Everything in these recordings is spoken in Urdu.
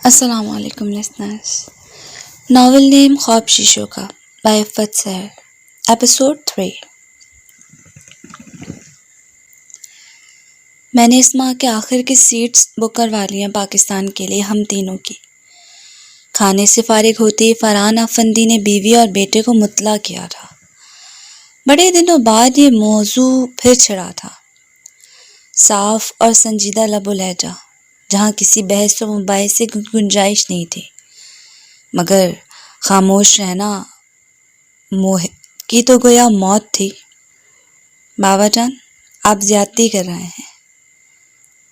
السلام علیکم لسنرز. ناول نیم خواب شیشوں کا بائی عفت سحر. ایپیسوڈ 3. میں نے اس ماہ کے آخر کی سیٹس بک کروا لی ہیں پاکستان کے لیے ہم تینوں کی. کھانے سے فارغ ہوتے ہی فرحان افندی نے بیوی اور بیٹے کو مطلع کیا تھا. بڑے دنوں بعد یہ موضوع پھر چھڑا تھا. صاف اور سنجیدہ لب و لہجہ جہاں کسی بحث و مباحثے کی گنجائش نہیں تھی، مگر خاموش رہنا کی تو گویا موت تھی. بابا جان، آپ زیادتی کر رہے ہیں.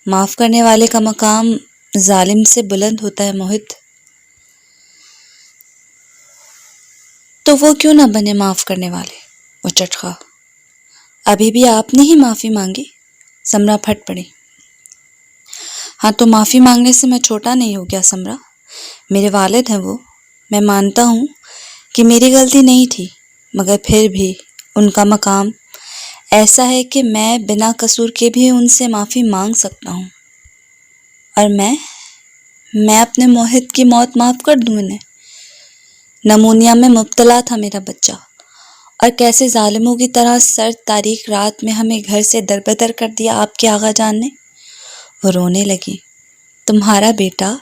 معاف کرنے والے کا مقام ظالم سے بلند ہوتا ہے موہت. تو وہ کیوں نہ بنے معاف کرنے والے؟ وہ چٹخا. ابھی بھی آپ نے ہی معافی مانگی؟ سمرا پھٹ پڑی. ہاں تو معافی مانگنے سے میں چھوٹا نہیں ہو گیا سمرا. میرے والد ہیں وہ. میں مانتا ہوں کہ میری غلطی نہیں تھی، مگر پھر بھی ان کا مقام ایسا ہے کہ میں بنا قصور کے بھی ان سے معافی مانگ سکتا ہوں. اور میں اپنے موہت کی موت معاف کر دوں انہیں. نمونیا میں مبتلا تھا میرا بچہ، اور کیسے ظالموں کی طرح سرد تاریک رات میں ہمیں گھر سے دربدر کر دیا آپ کے آغا جان نے. وہ رونے لگی. تمہارا بیٹا،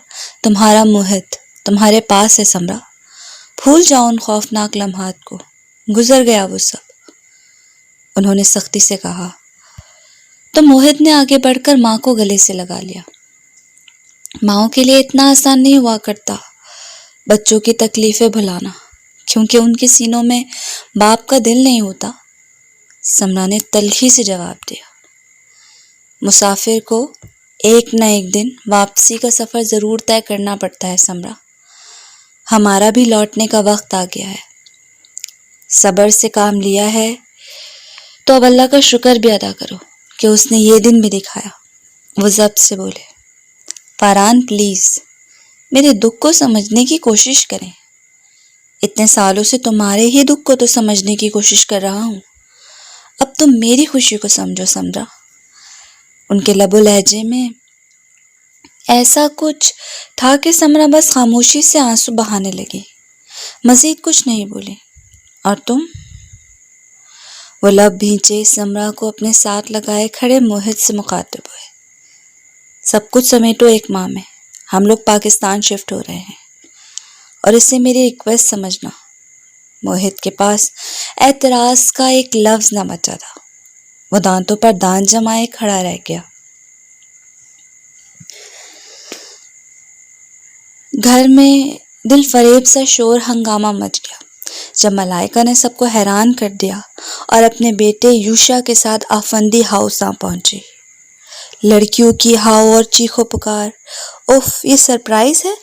تمہارا موہت تمہارے پاس ہے سمرا. بھول جاؤ ان خوفناک لمحات کو. گزر گیا وہ سب. انہوں نے سختی سے کہا. تو موہت نے آگے بڑھ کر ماں کو گلے سے لگا لیا. ماؤں کے لیے اتنا آسان نہیں ہوا کرتا بچوں کی تکلیفیں بھلانا، کیونکہ ان کے سینوں میں باپ کا دل نہیں ہوتا. سمرا نے تلخی سے جواب دیا. مسافر کو ایک نہ ایک دن واپسی کا سفر ضرور طے کرنا پڑتا ہے سمرا. ہمارا بھی لوٹنے کا وقت آ گیا ہے. صبر سے کام لیا ہے تو اب اللہ کا شکر بھی ادا کرو کہ اس نے یہ دن بھی دکھایا. وہ ضبط سے بولے. فرحان پلیز میرے دکھ کو سمجھنے کی کوشش کریں. اتنے سالوں سے تمہارے ہی دکھ کو تو سمجھنے کی کوشش کر رہا ہوں. اب تم میری خوشی کو سمجھو سمرا. ان کے لب و لہجے میں ایسا کچھ تھا کہ سمرا بس خاموشی سے آنسو بہانے لگی. مزید کچھ نہیں بولی. اور تم؟ وہ لب بھینچے سمرا کو اپنے ساتھ لگائے کھڑے موہت سے مخاطب ہوئے. سب کچھ سمیٹو ایک ماہ میں. ہم لوگ پاکستان شفٹ ہو رہے ہیں، اور اسے میری ریکویسٹ سمجھنا. موہت کے پاس اعتراض کا ایک لفظ نہ بچا تھا. وہ دانتوں پر دانت جمائے کھڑا رہ گیا. گھر میں دل فریب سا شور ہنگامہ مچ گیا جب ملائکہ نے سب کو حیران کر دیا اور اپنے بیٹے یوشا کے ساتھ آفندی ہاؤس آ پہنچی. لڑکیوں کی ہاؤ اور چیخو پکار. اوف، یہ سرپرائز ہے.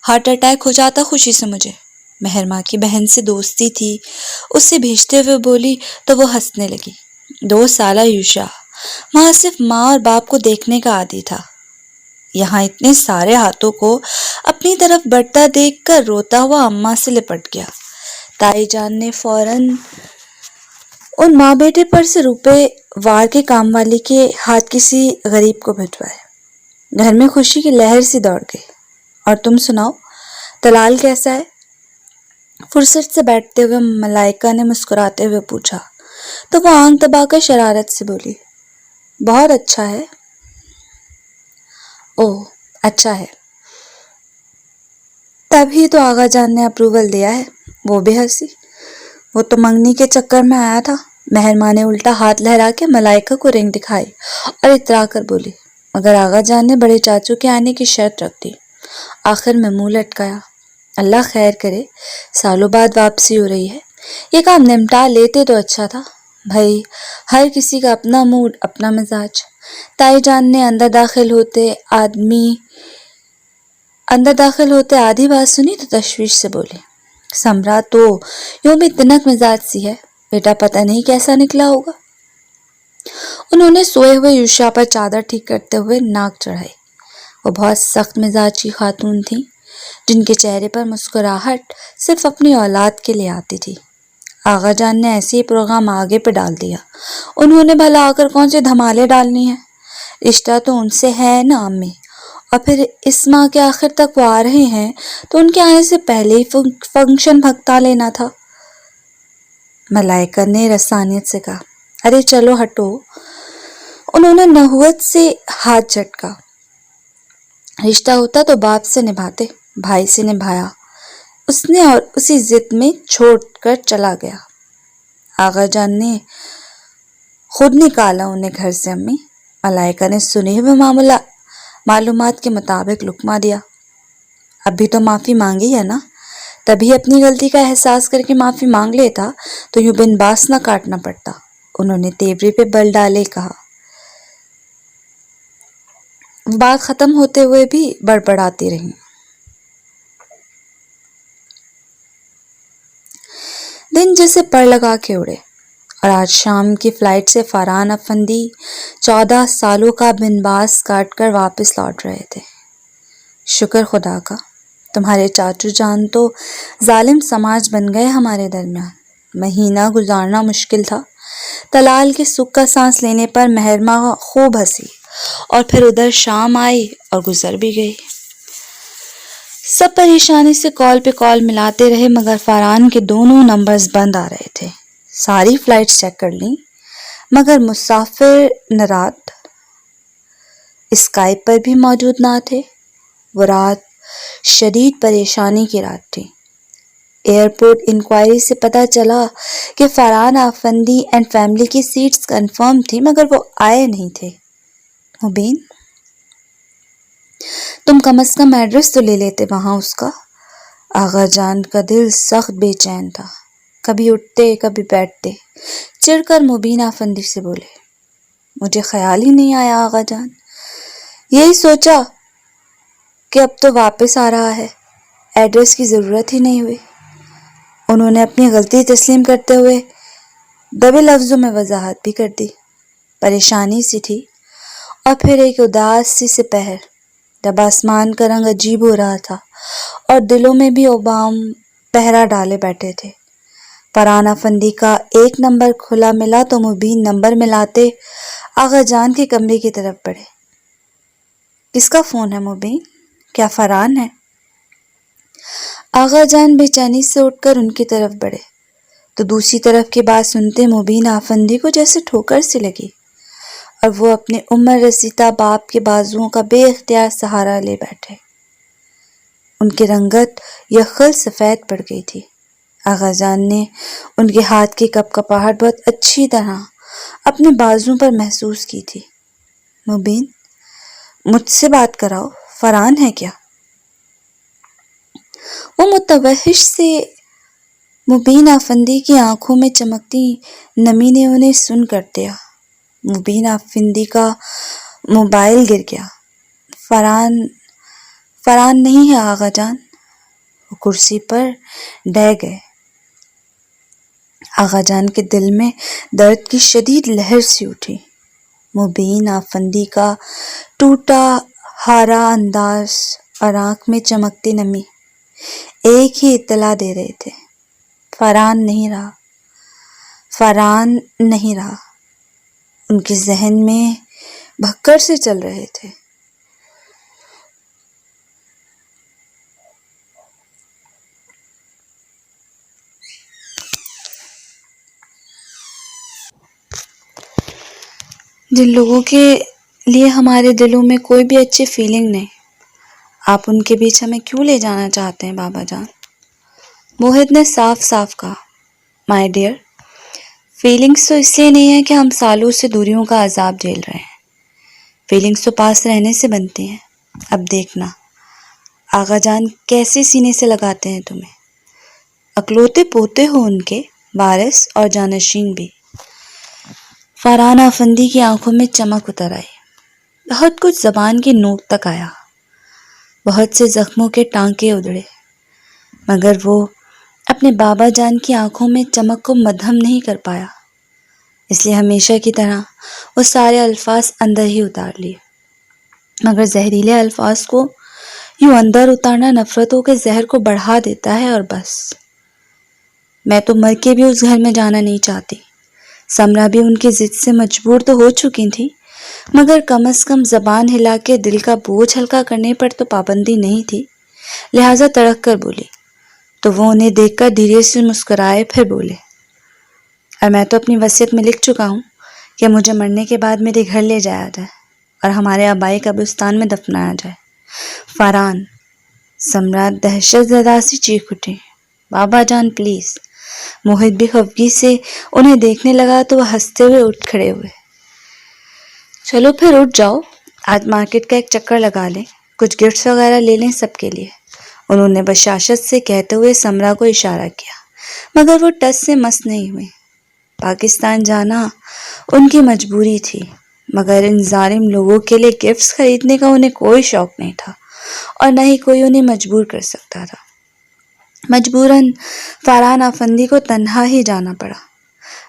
ہارٹ اٹیک ہو جاتا خوشی سے مجھے. مہرماں کی بہن سے دوستی تھی، اس سے بھیجتے ہوئے بولی تو وہ ہنسنے لگی. 2 سالہ یوشا وہاں صرف ماں اور باپ کو دیکھنے کا عادی تھا. یہاں اتنے سارے ہاتھوں کو اپنی طرف بڑھتا دیکھ کر روتا ہوا اماں سے لپٹ گیا. تائی جان نے فوراً ان ماں بیٹے پر سے روپے وار کے کام والی کے ہاتھ کسی غریب کو بھجوائے. گھر میں خوشی کی لہر سی دوڑ گئی. اور تم سناؤ، تلال کیسا ہے؟ فرصت سے بیٹھتے ہوئے ملائکہ نے مسکراتے ہوئے پوچھا تو وہ آنکھ دبا کر شرارت سے بولی. بہت اچھا ہے. اوہ، اچھا ہے. تبھی تو آغا جان نے اپروول دیا ہے. وہ بھی ہنسی. وہ تو منگنی کے چکر میں آیا تھا. مہرماں نے الٹا ہاتھ لہرا کے ملائکہ کو رنگ دکھائی اور اترا کر بولی. مگر آغا جان نے بڑے چاچو کے آنے کی شرط رکھ دی. آخر میں منہ لٹکایا. اللہ خیر کرے، سالوں بعد واپسی ہو رہی ہے، یہ کام نمٹا لیتے تو اچھا تھا. بھائی، ہر کسی کا اپنا موڈ، اپنا مزاج. تائی جان نے اندر داخل ہوتے آدھی بات سنی تو تشویش سے بولے. سمرا تو یوں بھی تنک مزاج سی ہے، بیٹا پتہ نہیں کیسا نکلا ہوگا. انہوں نے سوئے ہوئے یوشا پر چادر ٹھیک کرتے ہوئے ناک چڑھائی. وہ بہت سخت مزاج کی خاتون تھیں جن کے چہرے پر مسکراہٹ صرف اپنی اولاد کے لیے آتی تھی. آغا جان نے ایسے ہی پروگرام آگے پہ ڈال دیا. انہوں نے بھلا آ کر کون سی دھمالے ڈالنی ہے؟ رشتہ تو ان سے ہے نا امی، اور پھر اس ماہ کے آخر تک وہ آ رہے ہیں تو ان کے آنے سے پہلے ہی فنکشن بھگتا لینا تھا۔ ملائکہ نے رسانیت سے کہا، ارے چلو ہٹو۔ انہوں نے نحوت سے ہاتھ جھٹکا، رشتہ ہوتا تو باپ سے نبھاتے، بھائی سے نبھایا اس نے اور اسی ضد میں چھوڑ کر چلا گیا۔ آغا جان نے خود نکالا انہیں گھر سے امی۔ ملائکہ نے سنے ہوئے معلومات کے مطابق لقمہ دیا۔ اب بھی تو معافی مانگی ہے نا؟ تبھی اپنی غلطی کا احساس کر کے معافی مانگ لیتا تو یوں بن باس نہ کاٹنا پڑتا۔ انہوں نے تیوری پہ بل ڈالے کہا۔ بات ختم ہوتے ہوئے بھی بڑبڑاتی رہی۔ دن جیسے پر لگا کے اڑے اور آج شام کی فلائٹ سے فرحان افندی 14 سالوں کا بن باس کاٹ کر واپس لوٹ رہے تھے۔ شکر خدا کا، تمہارے چاچو جان تو ظالم سماج بن گئے ہمارے درمیان۔ مہینہ گزارنا مشکل تھا۔ طلال کے سکھ کا سانس لینے پر مہرماں خوب ہنسی اور پھر ادھر شام آئی اور گزر بھی گئی۔ سب پریشانی سے کال پہ کال ملاتے رہے مگر فرحان کے دونوں نمبرز بند آ رہے تھے۔ ساری فلائٹس چیک کر لیں مگر مسافر نرات اسکائپ پر بھی موجود نہ تھے۔ وہ رات شدید پریشانی کی رات تھی۔ ایئرپورٹ انکوائری سے پتہ چلا کہ فرحان افندی اینڈ فیملی کی سیٹس کنفرم تھی مگر وہ آئے نہیں تھے۔ مبین، تم کم از کم ایڈریس تو لے لیتے وہاں اس کا۔ آغا جان کا دل سخت بے چین تھا، کبھی اٹھتے کبھی بیٹھتے۔ چڑھ کر مبین افندی سے بولے، مجھے خیال ہی نہیں آیا آغا جان، یہی سوچا کہ اب تو واپس آ رہا ہے، ایڈریس کی ضرورت ہی نہیں ہوئی۔ انہوں نے اپنی غلطی تسلیم کرتے ہوئے دبے لفظوں میں وضاحت بھی کر دی۔ پریشانی سی تھی اور پھر ایک اداس سی سپہر جب آسمان کا رنگ عجیب ہو رہا تھا اور دلوں میں بھی اوبام پہرا ڈالے بیٹھے تھے۔ فرحان افندی کا ایک نمبر کھلا ملا تو مبین نمبر ملاتے آغا جان کے کمرے کی طرف بڑھے۔ کس کا فون ہے مبین؟ کیا فرحان ہے؟ آغا جان بے چینی سے اٹھ کر ان کی طرف بڑھے تو دوسری طرف کی بات سنتے مبین افندی کو جیسے ٹھوکر سی لگی اور وہ اپنے عمر رسیدہ باپ کے بازوؤں کا بے اختیار سہارا لے بیٹھے۔ ان کی رنگت یخل سفید پڑ گئی تھی۔ آغا جان نے ان کے ہاتھ کی کپ کپاہٹ بہت اچھی طرح اپنے بازوؤں پر محسوس کی تھی۔ مبین، مجھ سے بات کراؤ، فرحان ہے کیا؟ وہ متوحش سے مبین افندی کی آنکھوں میں چمکتی نمی نے انہیں سن کر دیا۔ مبین افندی کا موبائل گر گیا۔ فرحان نہیں ہے آغا جان۔ وہ کرسی پر ڈہ گئے۔ آغا جان کے دل میں درد کی شدید لہر سی اٹھی۔ مبین افندی کا ٹوٹا ہارا انداز اور آنکھ میں چمکتی نمی ایک ہی اطلاع دے رہے تھے، فرحان نہیں رہا، فرحان نہیں رہا۔ ان کے ذہن میں بھکر سے چل رہے تھے۔ جن لوگوں کے لیے ہمارے دلوں میں کوئی بھی اچھی فیلنگ نہیں، آپ ان کے بیچ ہمیں کیوں لے جانا چاہتے ہیں بابا جان؟ موہت نے صاف صاف کہا، مائی ڈیئر، فیلنگز تو اس لیے نہیں ہے کہ ہم سالوں سے دوریوں کا عذاب جھیل رہے ہیں، فیلنگز تو پاس رہنے سے بنتی ہیں۔ اب دیکھنا آغا جان کیسے سینے سے لگاتے ہیں تمہیں، اکلوتے پوتے ہو ان کے، وارث اور جانشین بھی۔ فرحان افندی کی آنکھوں میں چمک اتر آئی، بہت کچھ زبان کی نوک تک آیا، بہت سے زخموں کے ٹانکے ادھڑے، مگر وہ اپنے بابا جان کی آنکھوں میں چمک کو مدھم نہیں کر پایا، اس لیے ہمیشہ کی طرح وہ سارے الفاظ اندر ہی اتار لیے۔ مگر زہریلے الفاظ کو یوں اندر اتارنا نفرتوں کے زہر کو بڑھا دیتا ہے اور بس۔ میں تو مر کے بھی اس گھر میں جانا نہیں چاہتی۔ سمرا بھی ان کی ضد سے مجبور تو ہو چکی تھی مگر کم از کم زبان ہلا کے دل کا بوجھ ہلکا کرنے پر تو پابندی نہیں تھی، لہٰذا تڑک کر بولی۔ تو وہ انہیں دیکھ کر دھیرے سے مسکرائے، پھر بولے، اور میں تو اپنی وصیت میں لکھ چکا ہوں کہ مجھے مرنے کے بعد میرے گھر لے جایا جائے اور ہمارے آبائی قبرستان میں دفنایا جائے۔ فاران، سمرا دہشت زدہ سی چیخ اٹھی، بابا جان پلیز۔ موہت بھی خفگی سے انہیں دیکھنے لگا تو وہ ہنستے ہوئے اٹھ کھڑے ہوئے۔ چلو پھر اٹھ جاؤ، آج مارکیٹ کا ایک چکر لگا لیں، کچھ گفٹس وغیرہ لے لیں سب کے لیے، انہوں نے بشاشت سے کہتے ہوئے سمرا کو اشارہ کیا، مگر وہ ٹس سے مس نہیں ہوئی۔ پاکستان جانا ان کی مجبوری تھی، مگر ان ظالم لوگوں کے لیے گفٹس خریدنے کا انہیں کوئی شوق نہیں تھا اور نہ ہی کوئی انہیں مجبور کر سکتا تھا۔ مجبوراً فاران افندی کو تنہا ہی جانا پڑا،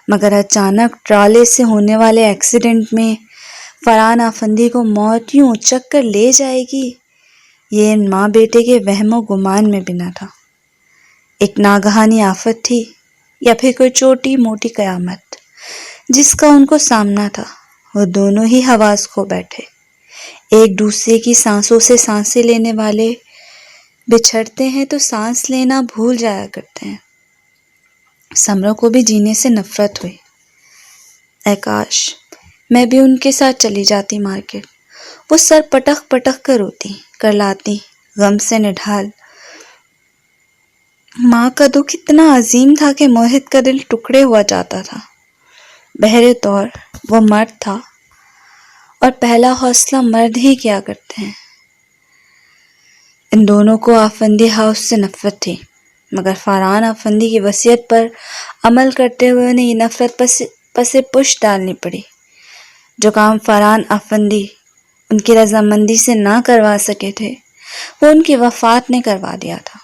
مگر اچانک ٹرالے سے ہونے والے ایکسیڈنٹ میں فاران افندی کو موت یوں اچک کر لے جائے گی، یہ ان ماں بیٹے کے وہم و گمان میں بھی نہ تھا۔ ایک ناگہانی آفت تھی یا پھر کوئی چھوٹی موٹی قیامت جس کا ان کو سامنا تھا؟ وہ دونوں ہی حواس کھو بیٹھے، ایک دوسرے کی سانسوں سے سانسیں لینے والے، بچھڑتے ہیں تو سانس لینا بھول جایا کرتے ہیں۔ سمرا کو بھی جینے سے نفرت ہوئی۔ اے کاش میں بھی ان کے ساتھ چلی جاتی مارکیٹ، وہ سر پٹک پٹک کر روتی، کرلاتی، غم سے نڈھال۔ ماں کا دکھ اتنا عظیم تھا کہ موہت کا دل ٹکڑے ہوا جاتا تھا۔ بہرے طور وہ مرد تھا اور پہلا حوصلہ مرد ہی کیا کرتے ہیں۔ ان دونوں کو آفندی ہاؤس سے نفرت تھی، مگر فاران آفندی کی وصیت پر عمل کرتے ہوئے انہیں یہ نفرت پسے پش ڈالنی پڑی۔ جو کام فاران آفندی ان کی رضامندی سے نہ کروا سکے تھے، وہ ان کی وفات نے کروا دیا تھا۔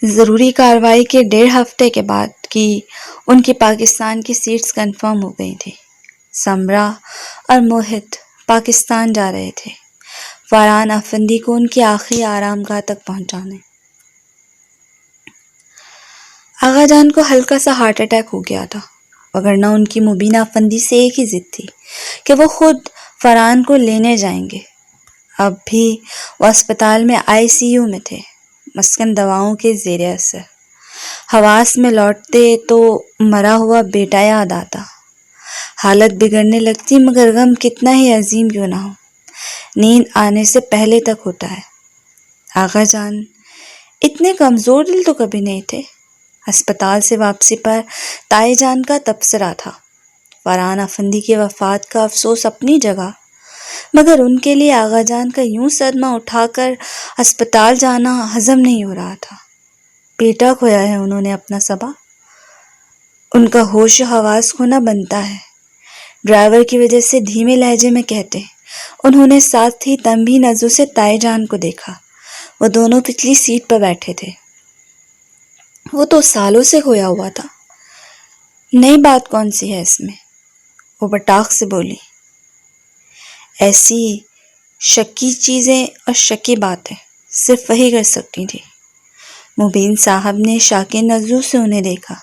ضروری کارروائی کے 1.5 ہفتے کے بعد کی ان کی پاکستان کی سیٹس کنفرم ہو گئی تھی۔ سمرا اور موہت پاکستان جا رہے تھے، فاران افندی کو ان کی آخری آرام گاہ تک پہنچانے۔ آغا جان کو ہلکا سا ہارٹ اٹیک ہو گیا تھا، وگرنہ ان کی مبینہ افندی سے ایک ہی ضد تھی کہ وہ خود فاران کو لینے جائیں گے۔ اب بھی وہ اسپتال میں ICU میں تھے، مسکن دواؤں کے زیر اثر۔ حواس میں لوٹتے تو مرا ہوا بیٹا یاد آتا، حالت بگڑنے لگتی، مگر غم کتنا ہی عظیم کیوں نہ ہو، نیند آنے سے پہلے تک ہوتا ہے۔ آغا جان اتنے کمزور دل تو کبھی نہیں تھے۔ ہسپتال سے واپسی پر تائی جان کا تبصرہ تھا، فاران افندی کی وفات کا افسوس اپنی جگہ، مگر ان کے لیے آغا جان کا یوں صدمہ اٹھا کر ہسپتال جانا ہضم نہیں ہو رہا تھا۔ بیٹا کھویا ہے انہوں نے اپنا صبا، ان کا ہوش و حواس کھونا بنتا ہے۔ ڈرائیور کی وجہ سے دھیمے لہجے میں کہتے انہوں نے ساتھ ہی تنبیہ نظروں سے تائی جان کو دیکھا، وہ دونوں پچھلی سیٹ پر بیٹھے تھے۔ وہ تو سالوں سے کھویا ہوا تھا، نئی بات کون سی ہے اس میں؟ وہ بٹاخ سے بولی، ایسی شکی چیزیں اور شکی باتیں صرف وہی کر سکتی تھی۔ مبین صاحب نے شاکن نظروں سے انہیں دیکھا،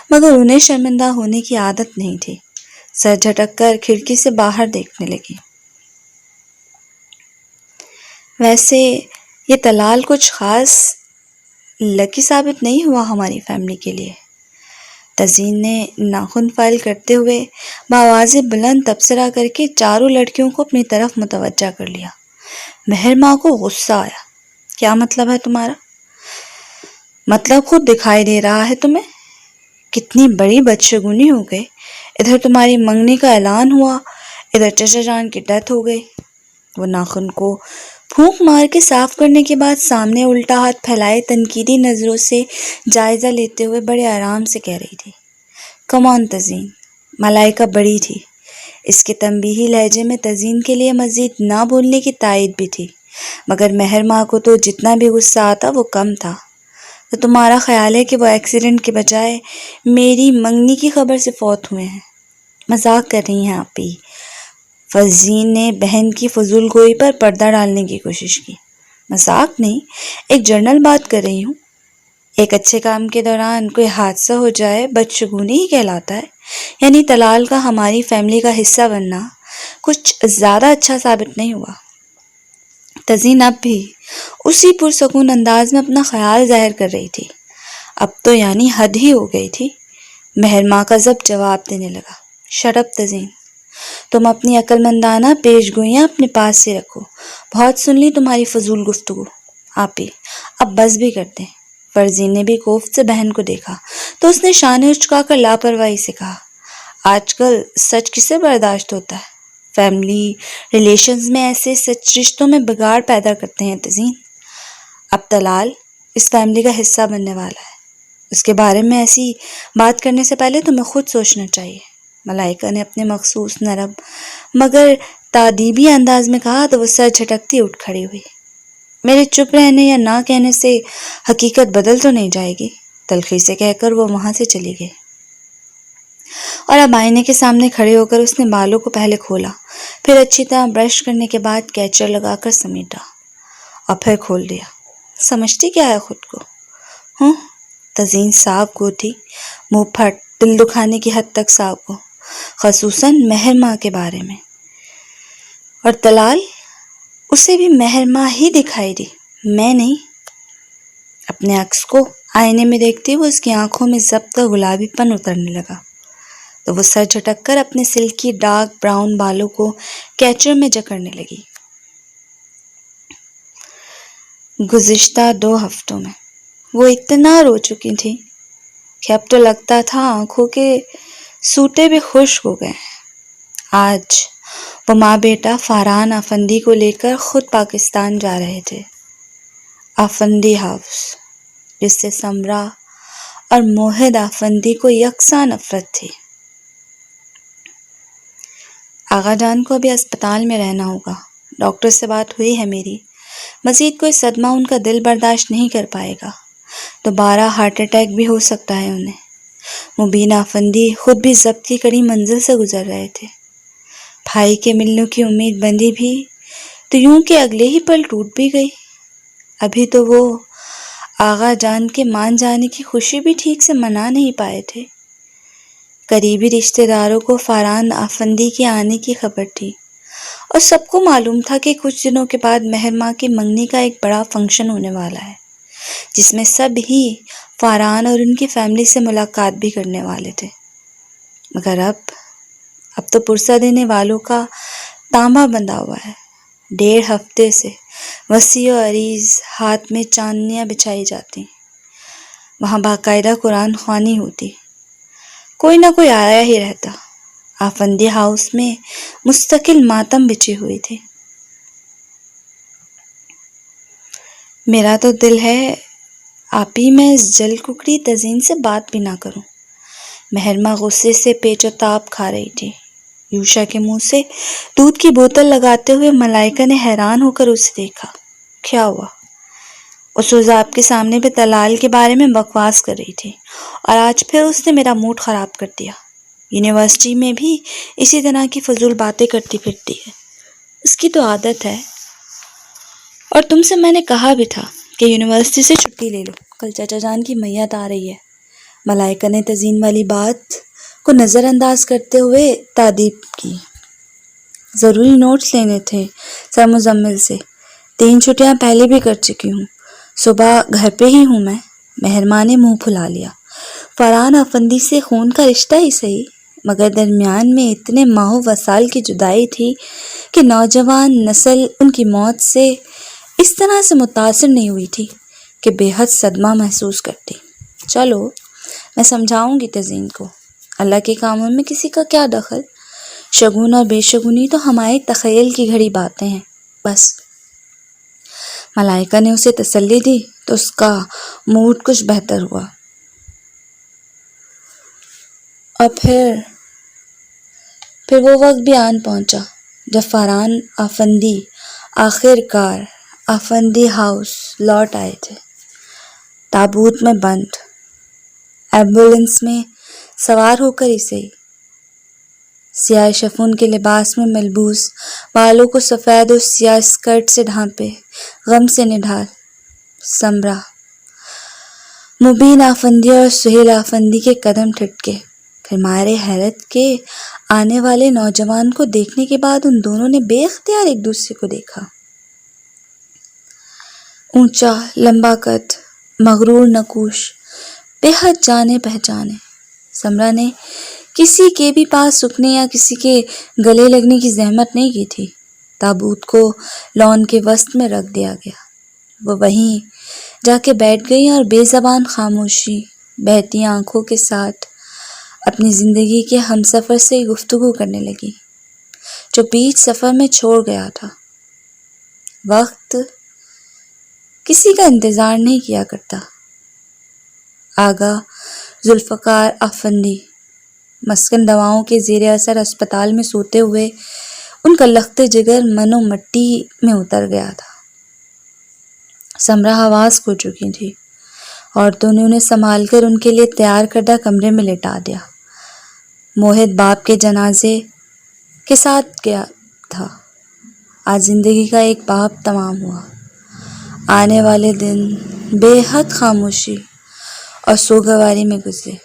مگر انہیں شرمندہ ہونے کی عادت نہیں تھی، سر جھٹک کر کھڑکی سے باہر دیکھنے لگی۔ ویسے یہ طلال کچھ خاص لکی ثابت نہیں ہوا ہماری فیملی کے لیے، تزین نے ناخن فائل کرتے ہوئے بآواز بلند تبصرہ کر کے چاروں لڑکیوں کو اپنی طرف متوجہ کر لیا۔ مہر ماں کو غصہ آیا، کیا مطلب ہے تمہارا؟ مطلب خود دکھائی دے رہا ہے تمہیں، کتنی بڑی بدشگونی ہو گئی، ادھر تمہاری منگنی کا اعلان ہوا، ادھر چچا جان کی ڈیتھ ہو گئی۔ وہ ناخن کو پھونک مار کے صاف کرنے کے بعد سامنے الٹا ہاتھ پھیلائے تنقیدی نظروں سے جائزہ لیتے ہوئے بڑے آرام سے کہہ رہی تھی، کم آن تزین، ملائکہ بڑی تھی۔ اس کے تنبیہی لہجے میں تزین کے لیے مزید نہ بولنے کی تائید بھی تھی، مگر مہر ماں کو تو جتنا بھی غصہ آتا وہ کم تھا۔ تو تمہارا خیال ہے کہ وہ ایکسیڈنٹ کے بجائے میری منگنی کی خبر سے فوت ہوئے ہیں؟ مذاق کر رہی ہیں آپ ہی۔ فزین نے بہن کی فضول گوئی پر پردہ ڈالنے کی کوشش کی۔ مذاق نہیں، ایک جنرل بات کر رہی ہوں۔ ایک اچھے کام کے دوران کوئی حادثہ ہو جائے بدشگونی ہی کہلاتا ہے، یعنی طلال کا ہماری فیملی کا حصہ بننا کچھ زیادہ اچھا ثابت نہیں ہوا۔ تزین اب بھی اسی پرسکون انداز میں اپنا خیال ظاہر کر رہی تھی۔ اب تو یعنی حد ہی ہو گئی تھی۔ مہر ماں کا ضبط جواب دینے لگا، شٹ اپ تزین، تم اپنی عقل مندانہ پیش گوئیاں اپنے پاس سے رکھو۔ بہت سن لی تمہاری فضول گفتگو، آپی اب بس بھی کر دیں۔ فرزین نے بھی کوفت سے بہن کو دیکھا تو اس نے شانے اچکا کر لاپرواہی سے کہا، آج کل سچ کسے برداشت ہوتا ہے؟ فیملی ریلیشنز میں ایسے سچ رشتوں میں بگاڑ پیدا کرتے ہیں تزین۔ اب طلال اس فیملی کا حصہ بننے والا ہے، اس کے بارے میں ایسی بات کرنے سے پہلے تمہیں خود سوچنا چاہیے۔ ملائکہ نے اپنے مخصوص نرم مگر تادیبی انداز میں کہا تو وہ سر جھٹکتی اٹھ کھڑی ہوئی۔ میرے چپ رہنے یا نہ کہنے سے حقیقت بدل تو نہیں جائے گی، تلخی سے کہہ کر وہ وہاں سے چلی گئی۔ اور اب آئینے کے سامنے کھڑے ہو کر اس نے بالوں کو پہلے کھولا، پھر اچھی طرح برش کرنے کے بعد کیچر لگا کر سمیٹا اور پھر کھول دیا۔ سمجھتی کیا ہے خود کو؟ ہوں؟ تزین صاف گو تھی، منہ پھٹ، دل دکھانے کی حد تک صاف گو، خصوصاً مہر ماں کے بارے میں۔ اور طلال اسے بھی مہر ماں ہی دکھائی دی، میں نہیں۔ اپنے عکس کو آئینے میں دیکھتے ہوئے اس کی آنکھوں میں ضبط کا گلابی پن اترنے لگا تو وہ سر جھٹک کر اپنے سلکی ڈارک براؤن بالوں کو کیچر میں جکڑنے لگی۔ گزشتہ 2 ہفتوں میں وہ اتنا رو چکی تھی کہ اب تو لگتا تھا آنکھوں کے سوٹے بھی خشک ہو گئے ہیں۔ آج وہ ماں بیٹا فاران آفندی کو لے کر خود پاکستان جا رہے تھے، آفندی ہاؤس، جس سے سمرا اور موہد آفندی کو یکساں نفرت تھی۔ آغا جان کو ابھی اسپتال میں رہنا ہوگا، ڈاکٹر سے بات ہوئی ہے میری، مزید کوئی صدمہ ان کا دل برداشت نہیں کر پائے گا، دوبارہ ہارٹ اٹیک بھی ہو سکتا ہے انہیں۔ مبین آفندی خود بھی ضبط کی کڑی منزل سے گزر رہے تھے۔ بھائی کے ملنے کی امید بندی بھی تو یوں کہ اگلے ہی پل ٹوٹ بھی گئی۔ ابھی تو وہ آغا جان کے مان جانے کی خوشی بھی ٹھیک سے منا نہیں پائے تھے۔ قریبی رشتہ داروں کو فاران آفندی کے آنے کی خبر تھی اور سب کو معلوم تھا کہ کچھ دنوں کے بعد مہر ماں کی منگنی کا ایک بڑا فنکشن ہونے والا ہے، جس میں سب ہی فاران اور ان کی فیملی سے ملاقات بھی کرنے والے تھے۔ مگر اب تو پرسہ دینے والوں کا تانبا بندھا ہوا ہے۔ 1.5 ہفتے سے وسیع و عریض ہاتھ میں چاندنیاں بچھائی جاتی، وہاں باقاعدہ قرآن خوانی ہوتی، کوئی نہ کوئی آیا ہی رہتا۔ آفندی ہاؤس میں مستقل ماتم بچے ہوئے تھے۔ میرا تو دل ہے آپی میں اس جل ککڑی تزین سے بات بھی نہ کروں۔ مہر ماں غصے سے پیچ و تاب کھا رہی تھی۔ یوشا کے منہ سے دودھ کی بوتل لگاتے ہوئے ملائکہ نے حیران ہو کر اسے دیکھا۔ کیا ہوا؟ اس روز آپ کے سامنے بھی طلال کے بارے میں بکواس کر رہی تھی اور آج پھر اس نے میرا موڈ خراب کر دیا۔ یونیورسٹی میں بھی اسی طرح کی فضول باتیں کرتی پھرتی ہے، اس کی تو عادت ہے۔ اور تم سے میں نے کہا بھی تھا کہ یونیورسٹی سے چھٹی لے لو، کل چچا جان کی میت آ رہی ہے۔ ملائکہ نے تزین والی بات کو نظر انداز کرتے ہوئے تعدیب کی۔ ضروری نوٹس لینے تھے سر مزمل سے، 3 چھٹیاں پہلے بھی کر چکی ہوں، صبح گھر پہ ہی ہوں میں۔ مہر ماں نے منہ پھلا لیا۔ فاران آفندی سے خون کا رشتہ ہی صحیح، مگر درمیان میں اتنے ماہوں وسال کی جدائی تھی کہ نوجوان نسل ان کی موت سے اس طرح سے متاثر نہیں ہوئی تھی کہ بے حد صدمہ محسوس کرتی۔ چلو میں سمجھاؤں گی تزین کو، اللہ کے کاموں میں کسی کا کیا دخل، شگون اور بے شگونی تو ہمارے تخیل کی گھڑی باتیں ہیں بس۔ ملائکہ نے اسے تسلی دی تو اس کا موڈ کچھ بہتر ہوا۔ اور پھر وہ وقت بھی آن پہنچا جب فاران آفندی آخر کار آفندی ہاؤس لوٹ آئے تھے، تابوت میں بند، ایمبولینس میں سوار ہو کر ہی صحیح، سیاہ شفون کے لباس میں ملبوس، بالوں کو سفید اور سیاہ اسکرٹ سے ڈھانپے، غم سے نڈھال۔ سمرا، مبین آفندی اور سہیل آفندی کے قدم ٹھٹکے، پھر مارے حیرت کے آنے والے نوجوان کو دیکھنے کے بعد ان دونوں نے بے اختیار ایک دوسرے کو دیکھا۔ اونچا، لمبا قد، مغرور نقوش، بے حد جانے پہچانے۔ سمرا نے کسی کے بھی پاس رکنے یا کسی کے گلے لگنے کی زحمت نہیں کی تھی۔ تابوت کو لان کے وسط میں رکھ دیا گیا۔ وہ وہیں جا کے بیٹھ گئی اور بے زبان خاموشی، بہتی آنکھوں کے ساتھ اپنی زندگی کے ہمسفر سے گفتگو کرنے لگی جو بیچ سفر میں چھوڑ گیا تھا۔ وقت کسی کا انتظار نہیں کیا کرتا۔ آغا ذوالفقار افندی مسکن دواؤں کے زیر اثر اسپتال میں سوتے ہوئے ان کا لخت جگر من و مٹی میں اتر گیا تھا۔ سمرا حواس کھو چکی تھی۔ عورتوں نے انہیں سنبھال کر ان کے لیے تیار کردہ کمرے میں لٹا دیا۔ موہت باپ کے جنازے کے ساتھ گیا تھا۔ آج زندگی کا ایک باب تمام ہوا۔ آنے والے دن بے حد خاموشی اور سوگواری میں گزرے۔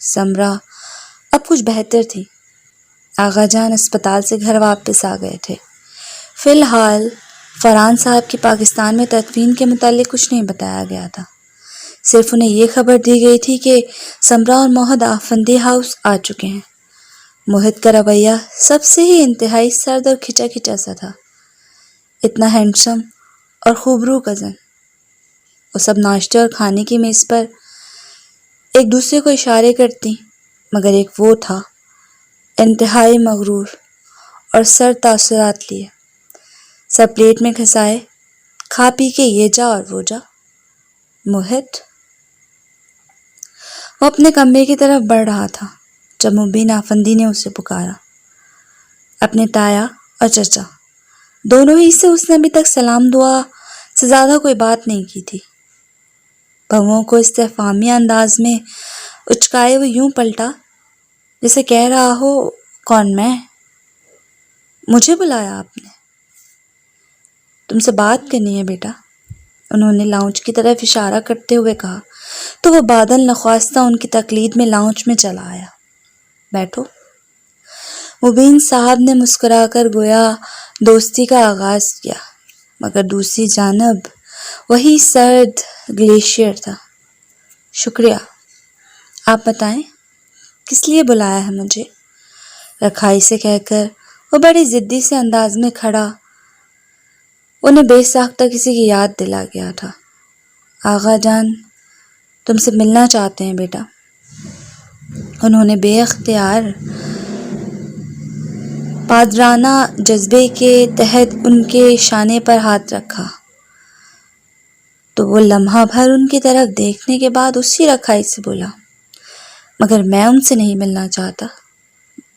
سمرا اب کچھ بہتر تھی۔ آغا جان اسپتال سے گھر واپس آ گئے تھے۔ فی الحال فرحان صاحب کی پاکستان میں تدفین کے متعلق کچھ نہیں بتایا گیا تھا۔ صرف انہیں یہ خبر دی گئی تھی کہ سمرا اور موہت افندی ہاؤس آ چکے ہیں۔ موہت کا رویہ سب سے ہی انتہائی سرد اور کھچا کھچا سا تھا۔ اتنا ہینڈسم اور خوبرو کزن۔ وہ سب ناشتے اور کھانے کی میز پر ایک دوسرے کو اشارے کرتی، مگر ایک وہ تھا انتہائی مغرور اور سر تاثرات لیے۔ سب پلیٹ میں گھسائے، کھا پی کے یہ جا اور وہ جا۔ موہت وہ اپنے کمرے کی طرف بڑھ رہا تھا جب مبین افندی نے اسے پکارا۔ اپنے تایا اور چچا دونوں ہی سے اس نے ابھی تک سلام دعا سے زیادہ کوئی بات نہیں کی تھی۔ بہوؤں کو استفہامیہ انداز میں اچکائے وہ یوں پلٹا جیسے کہہ رہا ہو، کون میں؟ مجھے بلایا آپ نے؟ تم سے بات کرنی ہے بیٹا، انہوں نے لاؤنج کی طرف اشارہ کرتے ہوئے کہا تو وہ بادل نخواستہ ان کی تقلید میں لاؤنج میں چلا آیا۔ بیٹھو۔ مبین صاحب نے مسکرا کر گویا دوستی کا آغاز کیا، مگر دوسری جانب وہی سرد گلیشیئر تھا۔ شکریہ، آپ بتائیں کس لیے بلایا ہے مجھے؟ رکھائی سے کہہ کر وہ بڑی ضدی سے انداز میں کھڑا انہیں بے ساختہ کسی کی یاد دلا گیا تھا۔ آغا جان تم سے ملنا چاہتے ہیں بیٹا۔ انہوں نے بے اختیار پادرانہ جذبے کے تحت ان کے شانے پر ہاتھ رکھا تو وہ لمحہ بھر ان کی طرف دیکھنے کے بعد اسی رکھائی سے بولا، مگر میں ان سے نہیں ملنا چاہتا۔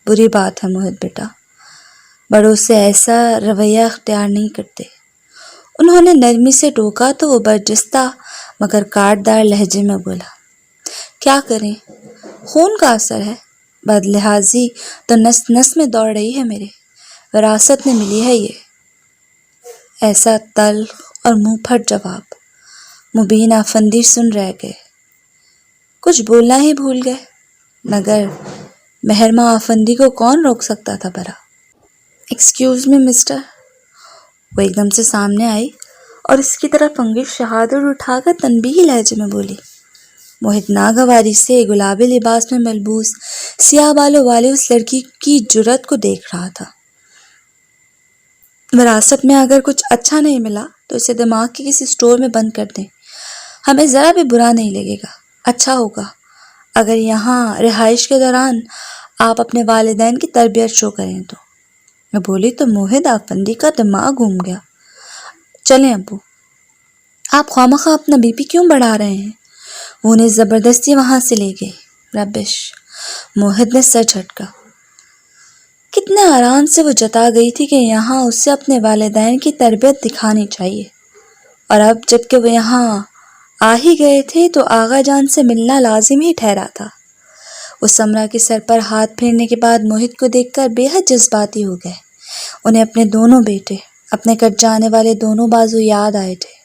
بری بات ہے موہت بیٹا، بڑوں سے ایسا رویہ اختیار نہیں کرتے۔ انہوں نے نرمی سے ٹوکا تو وہ برجستہ مگر کاٹدار لہجے میں بولا، کیا کریں، خون کا اثر ہے، بد لحاظی تو نس نس میں دوڑ رہی ہے میرے، وراثت میں ملی ہے یہ۔ ایسا تلخ اور منہ پھٹ جواب مبین افندی سن رہ گئے، کچھ بولنا ہی بھول گئے، مگر مہرماں افندی کو کون روک سکتا تھا بھلا؟ ایکسکیوز می مسٹر، وہ ایک دم سے سامنے آئی اور اس کی طرف انگشت شہادت اٹھا کر تنبیہی لہجے میں بولی۔ موہت ناگواری سے گلابی لباس میں ملبوس سیاہ بالوں والے اس لڑکی کی جرأت کو دیکھ رہا تھا۔ وراثت میں اگر کچھ اچھا نہیں ملا تو اسے دماغ کے کسی اسٹور میں بند کر دیں، ہمیں ذرا بھی برا نہیں لگے گا، اچھا ہوگا اگر یہاں رہائش کے دوران آپ اپنے والدین کی تربیت شو کریں تو۔ میں بولی تو موہت افندی کا دماغ گھوم گیا۔ چلیں ابو، آپ خوامخواہ اپنا بی پی کیوں بڑھا رہے ہیں؟ وہ انہیں زبردستی وہاں سے لے گئی۔ ربش، موہت نے سر جھٹکا۔ کتنے آرام سے وہ جتا گئی تھی کہ یہاں اسے اپنے والدین کی تربیت دکھانی چاہیے، اور اب جب کہ وہ یہاں آ ہی گئے تھے تو آغا جان سے ملنا لازم ہی ٹھہرا تھا۔ وہ سمرا کے سر پر ہاتھ پھیرنے کے بعد موہت کو دیکھ کر بے حد جذباتی ہو گئے۔ انہیں اپنے دونوں بیٹے، اپنے کٹ جانے والے دونوں بازو یاد آئے تھے۔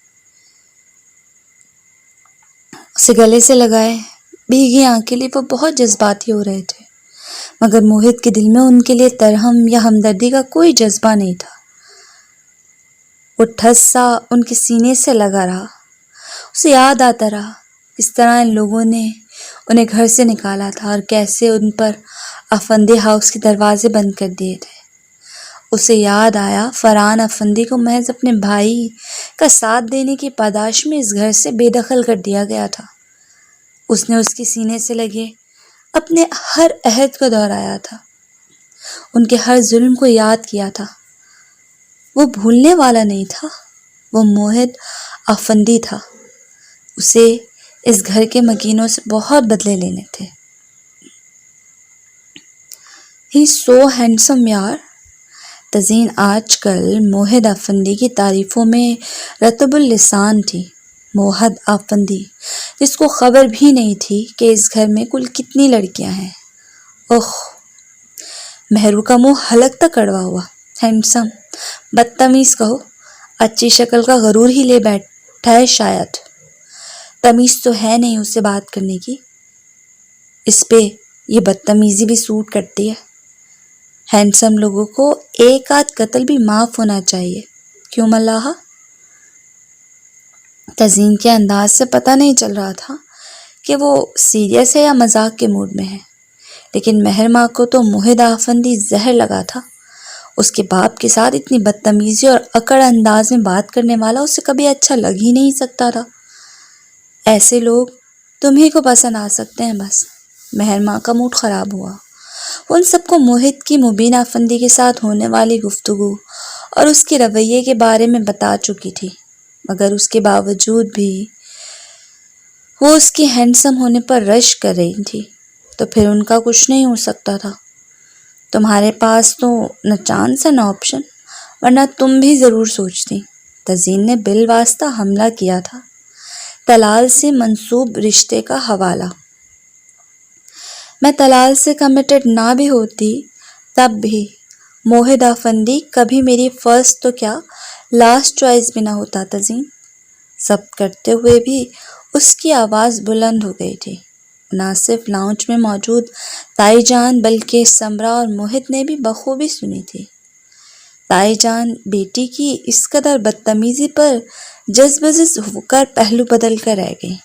اسے گلے سے لگائے بھیگی آنکھیں لی وہ بہت جذباتی ہو رہے تھے۔ مگر موہت کے دل میں ان کے لیے ترہم یا ہمدردی کا کوئی جذبہ نہیں تھا۔ وہ ٹھس سا ان کے سینے سے لگا رہا۔ اسے یاد آتا رہا کس طرح ان لوگوں نے انہیں گھر سے نکالا تھا اور کیسے ان پر افندی ہاؤس کے دروازے بند کر دیے تھے۔ اسے یاد آیا فرحان افندی کو محض اپنے بھائی کا ساتھ دینے کی پاداش میں اس گھر سے بے دخل کر دیا گیا تھا۔ اس نے اس کے سینے سے لگے اپنے ہر عہد کو دہرایا تھا، ان کے ہر ظلم کو یاد کیا تھا۔ وہ بھولنے والا نہیں تھا، وہ موہت افندی تھا۔ اسے اس گھر کے مکینوں سے بہت بدلے لینے تھے۔ ہی سو ہینڈسم یار۔ تزین آج کل موہت افندی کی تعریفوں میں رطب اللسان تھی۔ موہت افندی جس کو خبر بھی نہیں تھی کہ اس گھر میں کل کتنی لڑکیاں ہیں۔ اوہ، مہرو کا منہ حلق تک کڑوا ہوا۔ ہینڈسم، بدتمیز کہو، اچھی شکل کا غرور ہی لے بیٹھا ہے شاید۔ تمیز تو ہے نہیں اس سے بات کرنے کی۔ اس پہ یہ بدتمیزی بھی سوٹ کرتی ہے۔ ہینڈسم لوگوں کو ایک آدھ قتل بھی معاف ہونا چاہیے، کیوں ملاحہ؟ تزین کے انداز سے پتہ نہیں چل رہا تھا کہ وہ سیریس ہے یا مذاق کے موڈ میں ہے، لیکن مہر ماں کو تو موہت افندی زہر لگا تھا۔ اس کے باپ کے ساتھ اتنی بدتمیزی اور اکڑ انداز میں بات کرنے والا اسے کبھی اچھا لگ ہی نہیں سکتا تھا۔ ایسے لوگ تمہیں کو پسند آ سکتے ہیں بس۔ مہر ماں کا موڈ خراب ہوا۔ ان سب کو موہت کی مبینہ افندی کے ساتھ ہونے والی گفتگو اور اس کے رویے کے بارے میں بتا چکی تھی، مگر اس کے باوجود بھی وہ اس کے ہینڈسم ہونے پر رشک کر رہی تھی۔ تو پھر ان کا کچھ نہیں ہو سکتا تھا۔ تمہارے پاس تو نہ چانس ہے نہ آپشن، ورنہ تم بھی ضرور سوچتی۔ تزین نے بالواسطہ حملہ کیا تھا۔ طلال سے منسوب رشتے کا حوالہ۔ میں طلال سے کمیٹڈ نہ بھی ہوتی تب بھی موہت افندی کبھی میری فرسٹ تو کیا لاسٹ چوائس بھی نہ ہوتا تزین۔ ضبط کرتے ہوئے بھی اس کی آواز بلند ہو گئی تھی۔ نہ صرف لاؤنج میں موجود تائی جان بلکہ سمرا اور موہت نے بھی بخوبی سنی تھی۔ تائی جان بیٹی کی اس قدر بدتمیزی پر جذبزز ہو کر پہلو بدل کر رہ گئی۔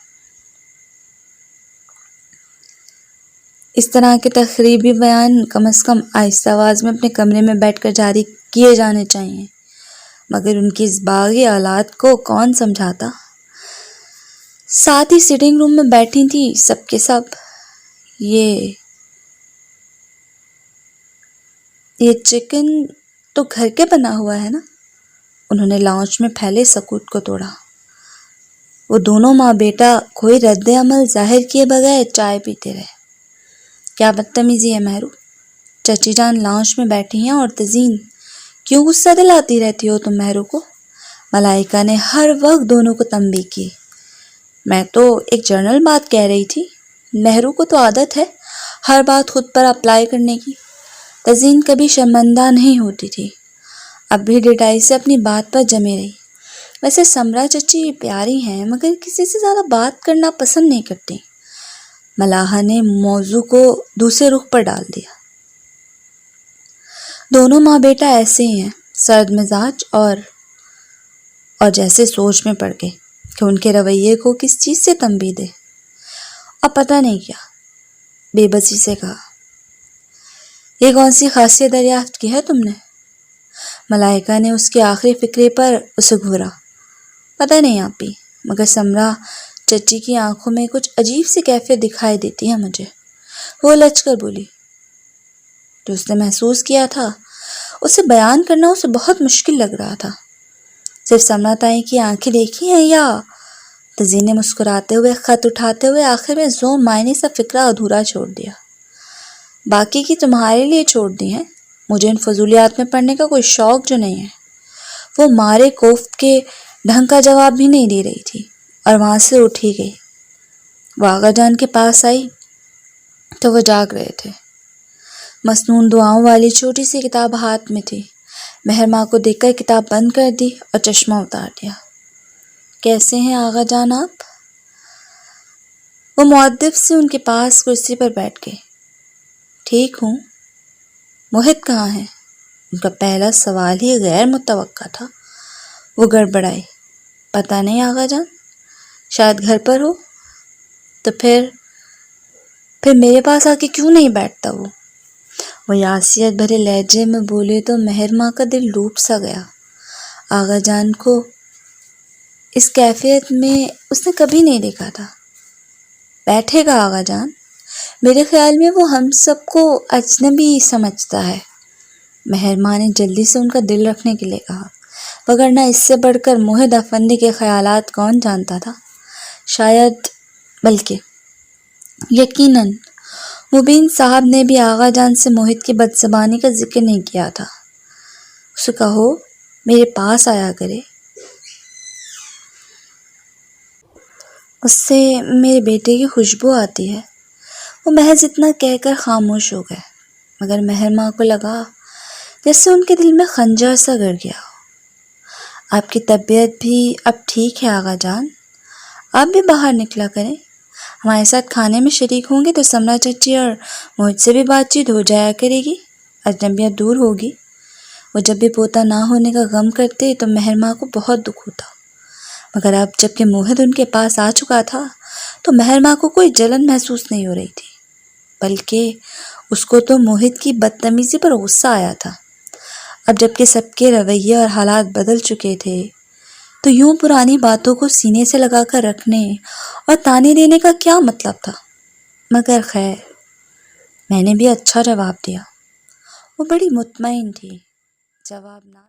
اس طرح کے تخریبی بیان کم از کم آہستہ آواز میں اپنے کمرے میں بیٹھ کر جاری کیے جانے چاہیے، مگر ان کی اس باغی اولاد کو کون سمجھاتا۔ ساتھ ہی سٹنگ روم میں بیٹھی تھی سب کے سب۔ یہ چکن تو گھر کے بنا ہوا ہے نا؟ انہوں نے لاؤنج میں پھیلے سکوت کو توڑا۔ وہ دونوں ماں بیٹا کوئی رد عمل ظاہر کیے بغیر چائے پیتے رہے۔ کیا بدتمیزی ہے مہرو؟ چچی جان لاؤنج میں بیٹھی ہیں اور تزین، کیوں غصہ دلاتی رہتی ہو تم مہرو کو؟ ملائکہ نے ہر وقت دونوں کو تنبیہ کی۔ میں تو ایک جنرل بات کہہ رہی تھی، مہرو کو تو عادت ہے ہر بات خود پر اپلائی کرنے کی۔ تزین کبھی شرمندہ نہیں ہوتی تھی، اب بھی ڈٹائی سے اپنی بات پر جمے رہی۔ ویسے سمرا چچی پیاری ہیں مگر کسی سے زیادہ بات کرنا پسند نہیں کرتی۔ ملاحہ نے موضوع کو دوسرے رخ پر ڈال دیا۔ دونوں ماں بیٹا ایسے ہی ہیں، سرد مزاج اور جیسے سوچ میں پڑ گئے کہ ان کے رویے کو کس چیز سے تنبیہ دے۔ اب پتہ نہیں کیا، بے بسی سے کہا۔ یہ کون سی خاصیت دریافت کی ہے تم نے؟ ملائکہ نے اس کے آخری فقرے پر اسے گھورا۔ پتہ نہیں آپی، مگر سمرا چچی کی آنکھوں میں کچھ عجیب سی کیفیت دکھائی دیتی ہے مجھے۔ وہ لچ کر بولی۔ جو اس نے محسوس کیا تھا اسے بیان کرنا اسے بہت مشکل لگ رہا تھا۔ صرف سمرا تائی کی آنکھیں دیکھی ہیں یا؟ تزین نے مسکراتے ہوئے خط اٹھاتے ہوئے آخر میں ذو معنی سا فقرہ ادھورا چھوڑ دیا۔ باقی کی تمہارے لیے چھوڑ دی ہیں، مجھے ان فضولیات میں پڑھنے کا کوئی شوق جو نہیں ہے۔ وہ مارے کوفت کے ڈھنگ کا جواب بھی نہیں دے رہی تھی اور وہاں سے اٹھ ہی گئی۔ وہ آغا جان کے پاس آئی تو وہ جاگ رہے تھے۔ مسنون دعاؤں والی چھوٹی سی کتاب ہاتھ میں تھی۔ مہر ماں کو دیکھ کر کتاب بند کر دی اور چشمہ اتار دیا۔ کیسے ہیں آغا جان آپ؟ وہ مؤدب سے ان کے پاس کرسی پر بیٹھ گئے۔ ٹھیک ہوں۔ موہت کہاں ہے؟ ان کا پہلا سوال ہی غیر متوقع تھا۔ وہ گڑبڑائے۔ پتہ نہیں آغا جان، شاید گھر پر ہو۔ تو پھر میرے پاس آ کے کیوں نہیں بیٹھتا وہ یاسیت بھرے لہجے میں بولے تو مہر ماں کا دل ڈوب سا گیا۔ آغا جان کو اس کیفیت میں اس نے کبھی نہیں دیکھا تھا۔ بیٹھے گا آغا جان، میرے خیال میں وہ ہم سب کو اجنبی سمجھتا ہے۔ مہر ماں نے جلدی سے ان کا دل رکھنے کے لیے کہا، وگرنہ اس سے بڑھ کر موہد افندی کے خیالات کون جانتا تھا؟ شاید بلکہ یقیناً مبین صاحب نے بھی آغا جان سے موہد کی بدزبانی کا ذکر نہیں کیا تھا۔ اسے کہو میرے پاس آیا کرے، اس سے میرے بیٹے کی خوشبو آتی ہے۔ وہ محض اتنا کہہ کر خاموش ہو گئے، مگر مہر ماں کو لگا جیسے ان کے دل میں خنجر سا گڑ گیا ہو۔ آپ کی طبیعت بھی اب ٹھیک ہے آغا جان، آپ بھی باہر نکلا کریں، ہمارے ساتھ کھانے میں شریک ہوں گے تو سمرا چچی اور مجھ سے بھی بات چیت ہو جایا کرے گی، اجنبیت دور ہوگی۔ وہ جب بھی پوتا نہ ہونے کا غم کرتے تو مہر ماں کو بہت دکھ ہوتا، مگر اب جب کہ موہد ان کے پاس آ چکا تھا تو مہر ماں کو کوئی جلن محسوس نہیں ہو رہی تھی، بلکہ اس کو تو موہد کی بدتمیزی پر غصہ آیا تھا۔ اب جب کہ سب کے رویے اور حالات بدل چکے تھے تو یوں پرانی باتوں کو سینے سے لگا کر رکھنے اور تانے دینے کا کیا مطلب تھا؟ مگر خیر، میں نے بھی اچھا جواب دیا۔ وہ بڑی مطمئن تھی، جواب نہ